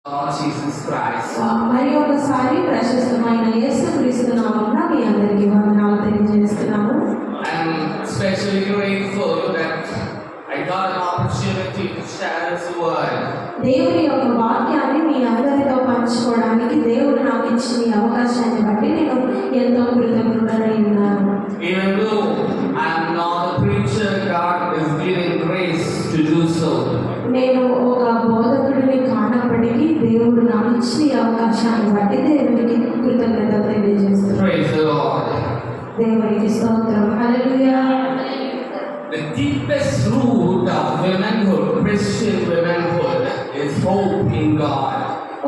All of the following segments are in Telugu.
Lord Jesus Christ. మరి ఒకసారి ప్రశస్తమైన యేసుక్రీస్తు నామమున మీ అందరికీ వందనాలు తెలియజేస్తున్నాము. I'm especially grateful that I got an opportunity to share His word. దేవుని యొక్క వాక్యాన్ని మీ అందరితో పంచుకోవడానికి దేవుడు నాకు ఇచ్చిన ఈ అవకాశాన్ని బట్టి నేను ఎంతో కృతజ్ఞుడనై ఉన్నాను. Even though I am not a preacher, God is giving grace to do so. నేను ఒక బోధకుడిని కానప్పటికీ దేవుడు నాకు ఇచ్చిన ఈ అవకాశాన్ని బట్టి దేవునికి కృతజ్ఞతలు తెలియజేస్తున్నాను. Praise the Lord. దేవునికి స్తోత్రం. హల్లెలూయా. The deepest root of womanhood, Christian womanhood, is hope in God.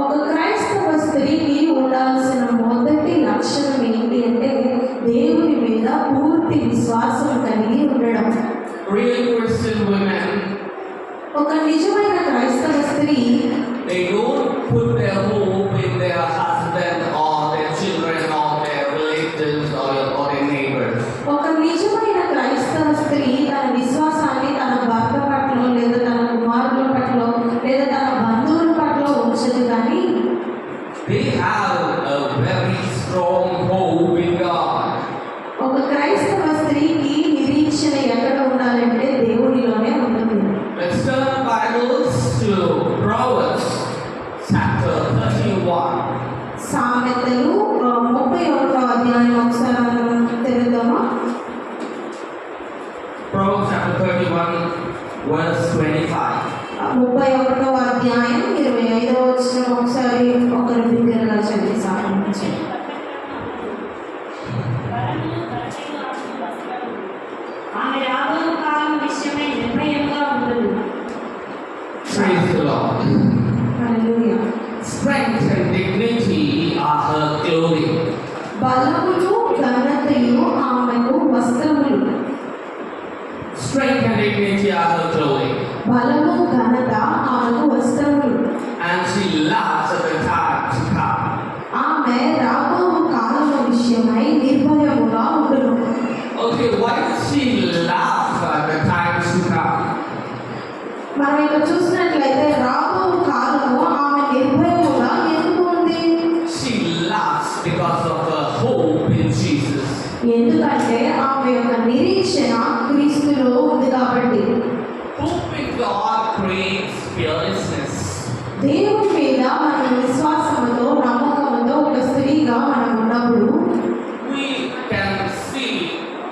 ఒక క్రైస్తవ స్త్రీకి ఉండాల్సిన మొదటి లక్షణం ఏంటి అంటే దేవుని మీద పూర్తి విశ్వాసం కలిగి ఉండడం. Real Christian women, ఒక నిజమైన క్రైస్తవ స్త్రీ they don't put their hope in their husband or their children or their relatives or their neighbors. ఒక నిజమైన క్రైస్తవ స్త్రీ తన విశ్వాసాన్ని తన భర్త పట్ల లేదా తన కుమారుల పట్ల లేదా తన బంధువుల పట్ల ఉంచదు, కానీ They have a very strong hope in God. ఒక క్రైస్తవ స్త్రీకి నిరీక్షణ ఎక్కడ ఉండాలంటే దేవునిలోనే ఉంటుంది. Let's turn Bibles to Proverbs chapter 31. సామెతలు 31వ అధ్యాయం ఒకసారి మనం తెలుద్దామా? Proverbs chapter 31 verse 25. 31వ అధ్యాయం 25వ వచనం ఒకసారి ఒకరి బిగ్గరగా చదివి సాగించండి. ఆమె రాబోయే కాలం విషయమై నిర్భయంగా ఉండదు. Praise the Lord. Hallelujah. Strength and dignity are her clothing. బలమును ఘనతయు ఆమెకు వస్త్రములు. Strength and dignity are her clothing. బలము ఘనత ఆమెకు వస్త్రములు. And she laughs at the time to come. ఆమె రాబో కాలము విషయమై నిర్భయముగా ఉండును. Okay, why does she laugh at the times to come? మనం ఇక్కడ చూసినట్లయితే రాబో కాలము ఆమె నిర్భయముగా ఎందుకు ఉంది? She laughs because of her hope in Jesus. ఎందుకంటే ఆమె యొక్క నిరీక్షణ క్రీస్తులో ఉంది కాబట్టి. Hope in God creates fearlessness. దేవుని మీద మన విశ్వాసంతో నమ్మకంతో ఒక స్త్రీగా మనం ఉన్నప్పుడు We can see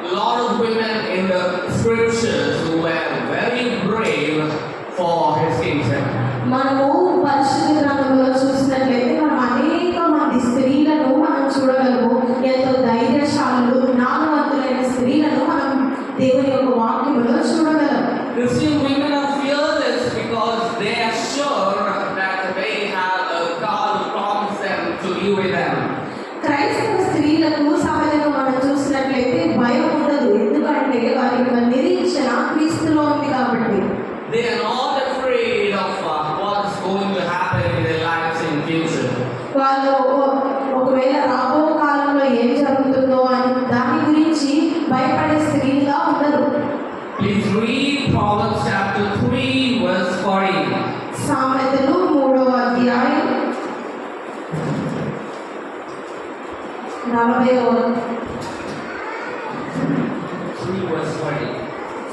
a lot of women in the scriptures who were very brave for His kingdom. మనము పరిశుద్ధ గ్రంథంలో చూసినట్లయితే మనం అనేక మంది స్త్రీలను మనం చూడగలము. ఎంతో ధైర్యశాలులు జ్ఞానవంతులైన స్త్రీలను మనం దేవుని యొక్క వాక్యములో చూడగలం. Christian women are fearless because they are sure that they have a God who promised them to be with them. క్రైస్తవ స్త్రీలకు సహజంగా మనం చూసినట్లయితే భయం ఉండదు, ఎందుకంటే వారి యొక్క నిరీక్షణ క్రీస్తులో ఉంది కాబట్టి. They are not afraid of what is going to happen in their lives in future. వాళ్ళు ఒకవేళ రాబో కాలంలో ఏం జరుగుతుందో అని దాని గురించి భయపడే స్త్రీగా ఉండరు. Please read Proverbs chapter 3 verse 40. సామెతలు 3వ అధ్యాయం 3 verse 40.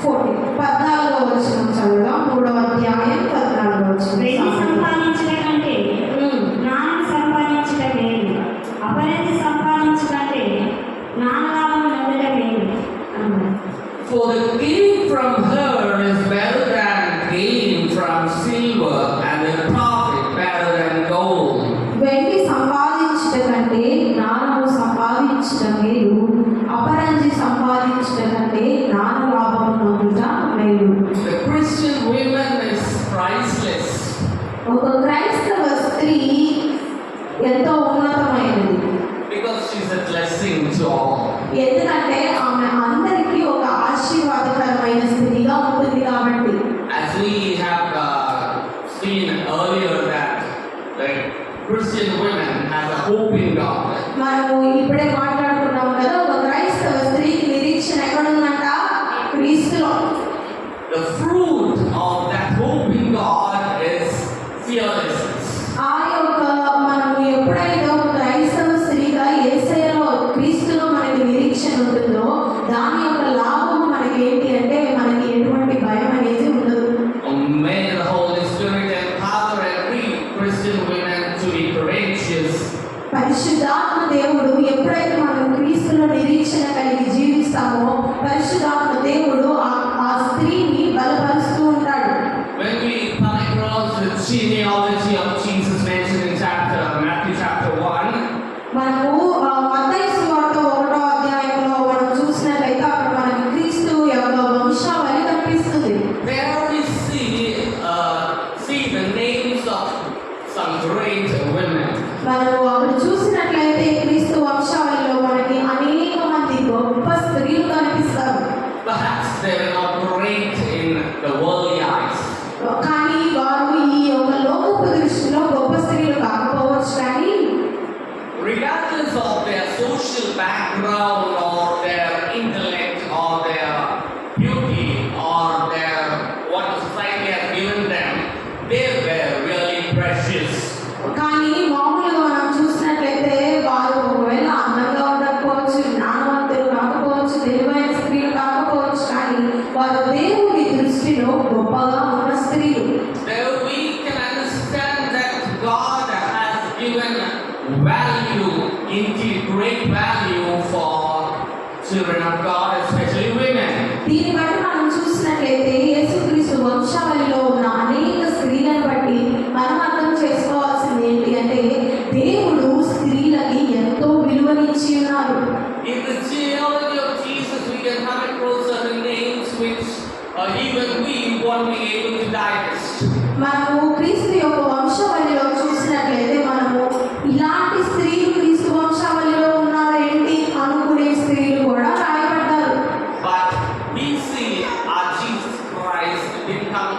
14వ వచనం చదువుదాం. 3వ అధ్యాయం 14వ వచనం. వెయ్యి సంపాదించుట కంటే జ్ఞానం సంపాదించుట మేలు. అపరిధి సంపాదించుట కంటే జ్ఞానలాభం పొందుట మేలు. For the gain from her is better than gain from silver, and the profit better than gold. వెండి సంపాదించుట కంటే జ్ఞానము సంపాదించుట మేలు, అపరంజి సంపాదించుట కంటే జ్ఞాన లాభం పొందుట మేలు. The Christian woman is priceless. ఒక క్రైస్తవ స్త్రీ ఎంతో ఉన్నతమైనది, Because she's a blessing to all. ఎందుకంటే ఆమె అందరికీ ఒక ఆశీర్వాదకరమైన స్త్రీగా ఉంటుంది కాబట్టి. As we have seen earlier that the Christian women has a hope in God. మనము ఇప్పుడే మాట్లాడుకున్నాం కదా, ఒక క్రైస్తవ స్త్రీకి నిరీక్షణ ఎక్కడుందంట? క్రీస్తులో. The fruit of that hope in God is fearlessness. ఆ Christian women to be courageous. పరిశుద్ధాత్మ దేవుడు ఎప్పుడైతే మనం క్రీస్తులో నిరీక్షణ కలిగి జీవిస్తామో పరిశుద్ధాత్మ దేవుడు ఆ స్త్రీని బలపరుస్తూ ఉంటాడు. When we come across the genealogy of Jesus mentioned in Matthew chapter 1, మనము మత్తయి సువార్త 1వ అధ్యాయంలో మనం చూసినట్లయితే అక్కడ మనకి క్రీస్తు యొక్క వంశావళి కనిపిస్తుంది. there we see the names of some great women. మనము అక్కడ చూసినట్లయితే క్రీస్తు వంశావళిలో మనకి అనేక మంది గొప్ప స్త్రీలు కనిపిస్తారు. Perhaps they were not great in the worldly eyes. కానీ వారు ఈ యొక్క లోకపు దృష్టిలో గొప్ప స్త్రీలు కాకపోవచ్చు, కానీ Regardless of their social background or their intellect or their beauty or their what society has given them, they were really precious. కానీ మామూలుగా మనం చూసినట్లయితే వారు ఒకవేళ అందంగా ఉండకపోవచ్చు, జ్ఞానవంతులు కాకపోవచ్చు, తెలివైన స్త్రీలు కాకపోవచ్చు, కానీ వారు దేవుని దృష్టిలో గొప్పగా ఉన్న స్త్రీలు. There we can understand that God has given value, indeed great value for children of God, especially women. దీన్ని బట్టి మనం చూసినట్లయితే యేసుక్రీస్తు వంశావళిలో ఉన్న అనేక స్త్రీలను బట్టి మనం అర్థం చేసుకోవాల్సింది ఏంటి అంటే దేవుడు స్త్రీలకి ఎంతో విలువనిచ్చి ఉన్నారు. In the genealogy of Jesus, we can come across certain names which even we won't be able to digest. మనము క్రీస్తు యొక్క వంశావళిలో చూసినట్లయితే మనము ఇలాంటి స్త్రీలు క్రీస్తు వంశావళిలో ఉన్నారేంటి అనుకునే స్త్రీలు కూడా రాయబడ్డారు. But we see our Jesus Christ become